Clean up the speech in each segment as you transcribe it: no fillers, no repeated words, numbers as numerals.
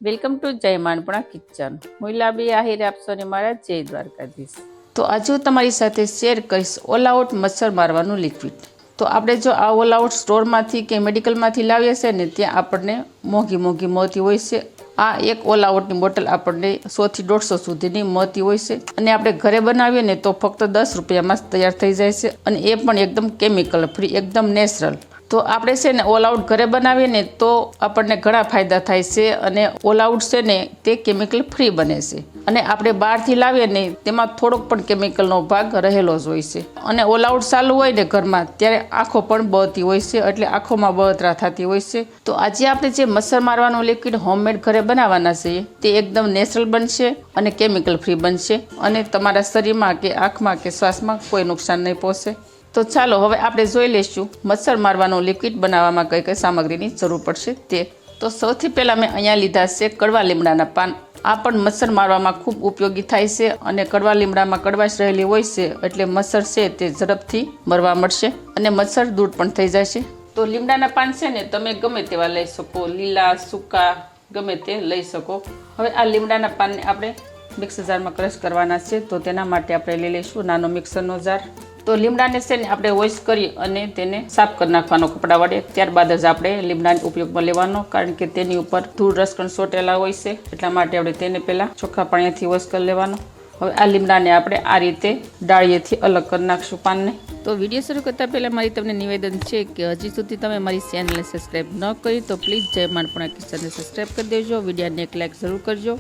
Welcome to જય માનપણા kitchen. હું લાબી આહિર આપશોને મારા જય દ્વારકાધીશ. તો આજે હું તમારી સાથે શેર કરીશ ઓલ આઉટ મચ્છર મારવાનું લિક્વિડ. તો આપણે જો આ ઓલ આઉટ સ્ટોરમાંથી કે મેડિકલમાંથી લાવીએ છીએ ને ત્યાં આપણને મોંઘી મળતી હોય છે. આ એક ઓલ આઉટની બોટલ આપણને 100 થી 150 સુધીની મળતી હોય છે અને આપણે ઘરે બનાવીએ ને તો ફક્ત 10 રૂપિયામાં જ તૈયાર થઈ જાય છે અને એ પણ એકદમ કેમિકલ ફ્રી, એકદમ નેચરલ. તો આપણે છે ને ઓલ આઉટ ઘરે બનાવીએ ને તો આપણને ઘણા ફાયદા થાય છે અને ઓલ આઉટ છે ને તે કેમિકલ ફ્રી બને છે અને આપણે બહારથી લાવીએ ને તેમાં થોડોક પણ કેમિકલનો ભાગ રહેલો જ હોય છે. અને ઓલ આઉટ ચાલુ હોય ને ઘરમાં ત્યારે આંખો પણ બળતી હોય છે, એટલે આંખોમાં બળતરા થતી હોય છે. તો આજે આપણે જે મચ્છર મારવાનું લિક્વિડ હોમમેડ ઘરે બનાવવાના છે તે એકદમ નેચરલ બનશે અને કેમિકલ ફ્રી બનશે અને તમારા શરીરમાં કે આંખમાં કે શ્વાસમાં કોઈ નુકસાન નહીં પહોંચે. તો ચાલો હવે આપણે જોઈ લઈશું મચ્છર મારવાનું લિક્વિડ બનાવવામાં કઈ કઈ સામગ્રીની જરૂર પડશે તે. તો સૌથી પહેલાં મેં અહીંયા લીધા છે કડવા લીમડાના પાન. આ પણ મચ્છર મારવામાં ખૂબ ઉપયોગી થાય છે અને કડવા લીમડામાં કડવાશ રહેલી હોય છે એટલે મચ્છર છે તે ઝડપથી મરવા મળશે અને મચ્છર દૂર પણ થઈ જશે. તો લીમડાના પાન છે ને તમે ગમે તેવા લઈ શકો, લીલા, સૂકા, ગમે તે લઈ શકો. હવે આ લીમડાના પાનને આપણે મિક્સર જારમાં ક્રશ કરવાના છે. તો તેના માટે આપણે લઈ લઈશું નાનો મિક્સરનો જાર. તો લીમડાને છે ને આપણે વોશ કરી અને તેને સાફ કરી નાખવાનો કપડા વડે. ત્યારબાદ જ આપણે લીમડાને ઉપયોગમાં લેવાનો, કારણ કે તેની ઉપર ધૂળ રસકણ ચોંટેલા હોય છે, એટલા માટે આપણે તેને પહેલાં ચોખ્ખા પાણીથી વોશ કરી લેવાનો. હવે આ લીમડાને આપણે આ રીતે ડાળીએથી અલગ કરી નાખશું પાનને. તો વિડીયો શરૂ કરતાં પહેલાં મારી તમને નિવેદન છે કે હજી સુધી તમે મારી ચેનલને સબસ્ક્રાઈબ ન કરી તો પ્લીઝ જય માનપણા કિચનને સબસ્ક્રાઈબ કરી દેજો, વિડીયોને એક લાઈક જરૂર કરજો.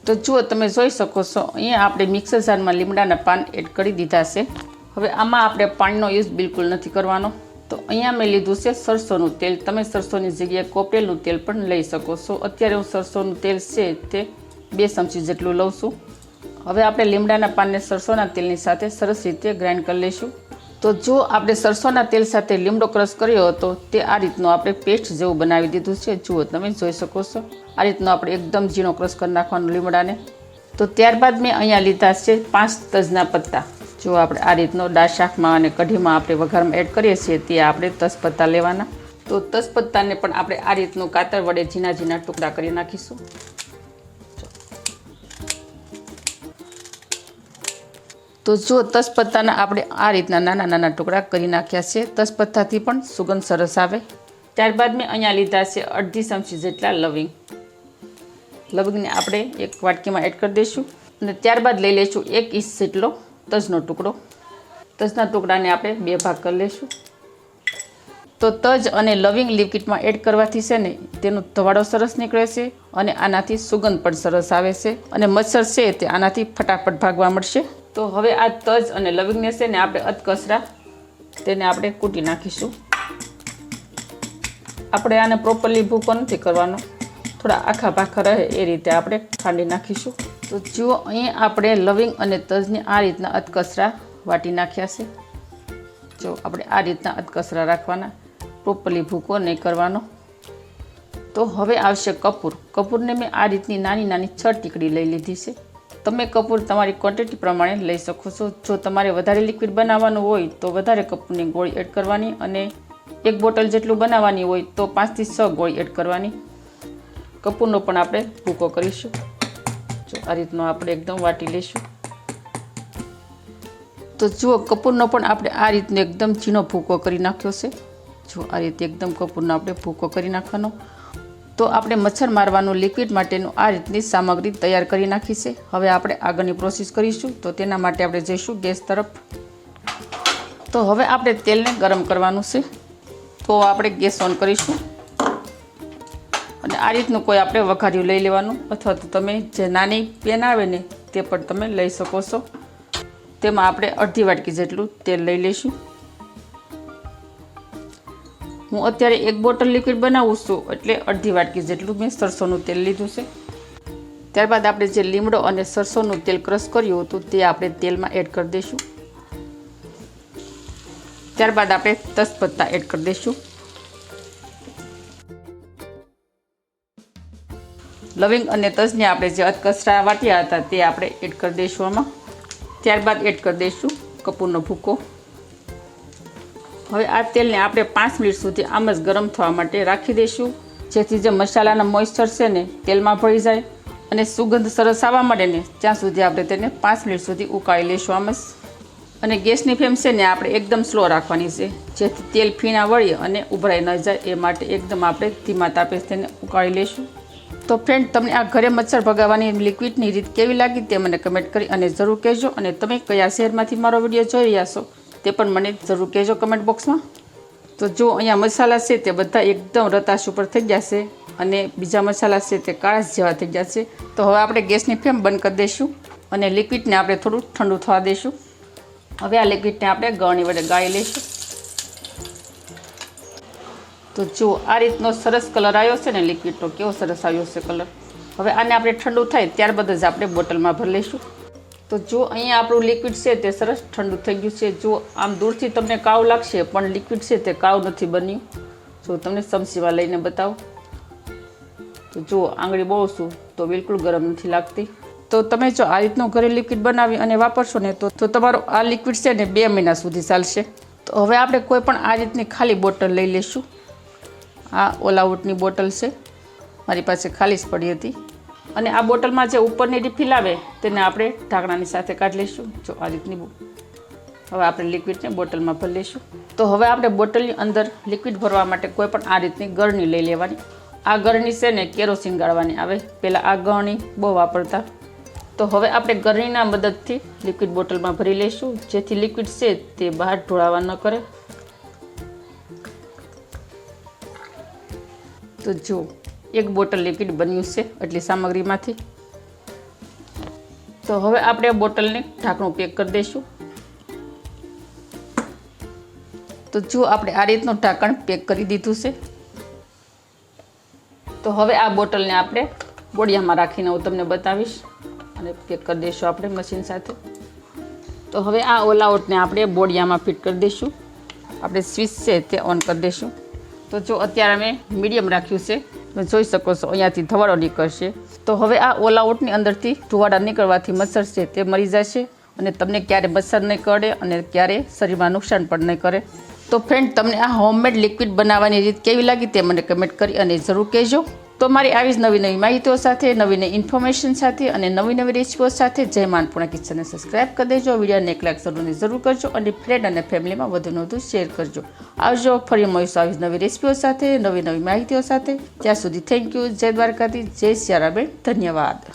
તો જુઓ, તમે જોઈ શકો છો અહીંયા આપણે મિક્સર જારમાં લીમડાના પાન એડ કરી દીધા છે. હવે આમાં આપણે પાણીનો યુઝ બિલકુલ નથી કરવાનો. તો અહીંયા મેં લીધું છે સરસોનું તેલ. તમે સરસોની જગ્યાએ કોપરેલનું તેલ પણ લઈ શકો છો. અત્યારે હું સરસોનું તેલ છે તે 2 ચમચી જેટલું લઉં છું. હવે આપણે લીમડાના પાનને સરસોના તેલની સાથે સરસ રીતે ગ્રાઇન્ડ કરી લઈશું. તો જો આપણે સરસોના તેલ સાથે લીમડો ક્રશ કર્યો હતો તે આ રીતનો આપણે પેસ્ટ જેવું બનાવી દીધું છે. જુઓ, તમે જોઈ શકો છો આ રીતનો આપણે એકદમ ઝીણો ક્રશ કરી નાખવાનો લીમડાને. તો ત્યારબાદ મેં અહીંયા લીધા છે 5 તજના પત્તા. જો આપણે આ રીતનો દાળ શાકમાં અને કઢીમાં આપણે વઘારમાં એડ કરીએ છીએ તે આપણે તજપત્તા લેવાના. તો તજપત્તાને પણ આપણે આ રીતનું કાતર વડે ઝીણા ટુકડા કરી નાખીશું. તો જો તજપત્તાના આપણે આ રીતના નાના ટુકડા કરી નાખ્યા છે. તજપત્તાથી પણ સુગંધ સરસ આવે. ત્યારબાદ મેં અહીંયા લીધા છે 1/2 ચમચી જેટલા લવિંગ. લવિંગને આપણે એક વાટકીમાં એડ કરી દઈશું અને ત્યારબાદ લઈ લઈશું 1 ઇંચ જેટલો તજનો ટુકડો. તજના ટુકડાને આપણે 2 ભાગ કરી લઈશું. તો તજ અને લવિંગ લિક્વિડમાં એડ કરવાથી છે ને તેનો ધવાડો સરસ નીકળે છે અને આનાથી સુગંધ પણ સરસ આવે છે અને મચ્છર છે તે આનાથી ફટાફટ ભાગવા મળશે. તો હવે આ તજ અને લવિંગને છે ને આપણે અધકચરા તેને આપણે કૂટી નાખીશું. આપણે આને પ્રોપરલી ભૂકો નથી કરવાનો, થોડા આખા ભાખા રહે એ રીતે આપણે ખાંડી નાખીશું. તો જુઓ, અહીં આપણે લવિંગ અને તજને આ રીતના અધકચરા વાટી નાખ્યા છે. જો આપણે આ રીતના અધકચરા રાખવાના, પ્રોપરલી ભૂકો નહીં કરવાનો. તો હવે આવશે કપૂર. કપૂરને મેં આ રીતની નાની 6 ટીકડી લઈ લીધી છે. તમે કપૂર તમારી ક્વોન્ટિટી પ્રમાણે લઈ શકો છો. જો તમારે વધારે લિક્વિડ બનાવવાનું હોય તો વધારે કપૂરની ગોળી એડ કરવાની અને 1 બોટલ જેટલું બનાવવાની હોય તો 5 થી 6 ગોળી એડ કરવાની. કપૂરનો પણ આપણે ભૂકો કરીશું. જો આ રીતનો આપણે એકદમ વાટી લઈશું. તો જુઓ, કપૂરનો પણ આપણે આ રીતનો એકદમ ઝીણો ભૂકો કરી નાખ્યો છે. જો આ રીતે એકદમ કપૂરનો આપણે ભૂકો કરી નાખવાનો. તો આપણે મચ્છર મારવાનું લિક્વિડ માટેનું આ રીતની સામગ્રી તૈયાર કરી નાખી છે. હવે આપણે આગળની પ્રોસેસ કરીશું. તો તેના માટે આપણે જઈશું ગેસ તરફ. તો હવે આપણે તેલને ગરમ કરવાનું છે. તો આપણે ગેસ ઓન કરીશું અને આ રીતનું કોઈ આપણે વઘાર્યું લઈ લેવાનું, અથવા તો તમે જે નાની પેન આવે ને તે પણ તમે લઈ શકો છો. તેમાં આપણે અડધી વાટકી જેટલું તેલ લઈ લઈશું. હું અત્યારે 1 બોટલ લિક્વિડ બનાવું છું એટલે અડધી વાટકી જેટલું મેં સરસોનું તેલ લીધું છે. ત્યારબાદ આપણે જે લીમડો અને સરસોનું તેલ ક્રશ કર્યું હતું તે આપણે તેલમાં એડ કરી દઈશું. ત્યારબાદ આપણે તજપત્તા એડ કરી દઈશું. લવિંગ અને તજને આપણે જે અધકચરા વાટ્યા હતા તે આપણે એડ કરી દઈશું આમાં. ત્યારબાદ એડ કરી દઈશું કપૂરનો ભૂકો. હવે આ તેલને આપણે 5 મિનિટ સુધી આમ જ ગરમ થવા માટે રાખી દઈશું જેથી જે મસાલાના મોઇસ્ચર છે ને તેલમાં ભળી જાય અને સુગંધ સરસ આવવા માંડે ને ત્યાં સુધી આપણે તેને 5 મિનિટ સુધી ઉકાળી લઈશું આમ જ. અને ગેસની ફ્લેમ છે ને આપણે એકદમ સ્લો રાખવાની છે, જેથી તેલ ફીણા વળી અને ઉભરાઈ ન જાય એ માટે એકદમ આપણે ધીમા તાપે તેને ઉકાળી લઈશું. તો ફ્રેન્ડ, તમને આ ઘરે મચ્છર ભગાવવાની લિક્વિડની રીત કેવી લાગી તે મને કમેન્ટ કરી અને જરૂર કહેજો. અને તમે કયા શહેરમાંથી મારો વિડીયો જોઈ રહ્યા છો તે પણ મને જરૂર કહેજો કમેન્ટ બોક્સમાં. તો જો અહીંયા મસાલા છે તે બધા એકદમ રતાશ ઉપર થઈ ગયા છે અને બીજા મસાલા છે તે કાળા જેવા થઈ ગયા છે. તો હવે આપણે ગેસની ફ્લેમ બંધ કરી દઈશું અને લિક્વિડને આપણે થોડું ઠંડુ થવા દઈશું. હવે આ લિક્વિડને આપણે ગળણી વડે ગાળી લઈશું. તો જો આ રીતનો સરસ કલર આવ્યો છે ને લિક્વિડનો, કેવો સરસ આવ્યો છે કલર. હવે આને આપણે ઠંડુ થાય ત્યારબાદ જ આપણે બોટલમાં ભરી લઈશું. તો જો અહીંયા આપણું લિક્વિડ છે તે સરસ ઠંડુ થઈ ગયું છે. જો આમ દૂરથી તમને કાળું લાગશે પણ લિક્વિડ છે તે કાળું નથી બન્યું. જો તમને ચમચીમાં લઈને બતાવું તો જો આંગળી બોળશું તો બિલકુલ ગરમ નથી લાગતી. તો તમે જો આ રીતનું ઘરે લિક્વિડ બનાવી અને વાપરશો ને તો તમારું આ લિક્વિડ છે ને 2 મહિના સુધી ચાલશે. તો હવે આપણે કોઈ પણ આ રીતની ખાલી બોટલ લઈ લઈશું. આ ઓલ આઉટની બોટલ છે, મારી પાસે ખાલી જ પડી હતી. અને આ બોટલમાં જે ઉપરની રિફિલ આવે તેને આપણે ઢાંકણાની સાથે કાઢી લઈશું. જો આ રીતની. હવે આપણે લિક્વિડને બોટલમાં ભરી લઈશું. તો હવે આપણે બોટલની અંદર લિક્વિડ ભરવા માટે કોઈ પણ આ રીતની ગળણી લઈ લેવાની. આ ગળણી છે ને કેરોસીન ગાળવાની આવે, પહેલાં આ ગળણી બહુ વાપરતા. તો હવે આપણે ગળણીના મદદથી લિક્વિડ બોટલમાં ભરી લઈશું, જેથી લિક્વિડ છે તે બહાર ઢોળાવા ન કરે. તો જો એક બોટલ લિક્વિડ બન્યું છે એટલી સામગ્રીમાંથી. તો હવે આપણે બોટલને ઢાંકણું પેક કરી દઈશું. તો જો આપણે આ રીતનું ઢાંકણ પેક કરી દીધું છે. તો હવે આ બોટલને આપણે બોડિયામાં રાખીને હું તમને બતાવીશ અને પેક કરી દઈશું આપણે મશીન સાથે. તો હવે આ ઓલ આઉટને આપણે બોડિયામાં ફિટ કરી દઈશું. આપણે સ્વિચ છે તે ઓન કરી દઈશું. તો જો અત્યારે અમે મીડિયમ રાખ્યું છે, તમે જોઈ શકો છો અહીંયાથી ધવાડો નીકળશે. તો હવે આ ઓલ આઉટની અંદરથી ધુવાડા નીકળવાથી મચ્છર છે તે મરી જશે અને તમને ક્યારે મચ્છર નહીં કરડે અને ક્યારે શરીરમાં નુકસાન પણ નહીં કરે. તો ફ્રેન્ડ, તમને આ હોમમેડ લિક્વિડ બનાવવાની રીત કેવી લાગી તે મને કમેન્ટ કરી અને જરૂર કહેજો. તો મારી આવી જ નવી માહિતીઓ સાથે, નવી ઇન્ફોર્મેશન સાથે અને નવી રેસિપીઓ સાથે જય મા અન્નપૂર્ણા કિચનને સબસ્ક્રાઈબ કરી દેજો. વિડીયોને એક લાઈક જરૂર કરજો અને ફ્રેન્ડ અને ફેમિલીમાં વધુને વધુ શેર કરજો. આવજો, ફરી મળીશું આવી નવી રેસિપીઓ સાથે, નવી માહિતીઓ સાથે. ત્યાં સુધી થેન્ક યુ. જય દ્વારકાધીશ, જય સિયારાબેન, ધન્યવાદ.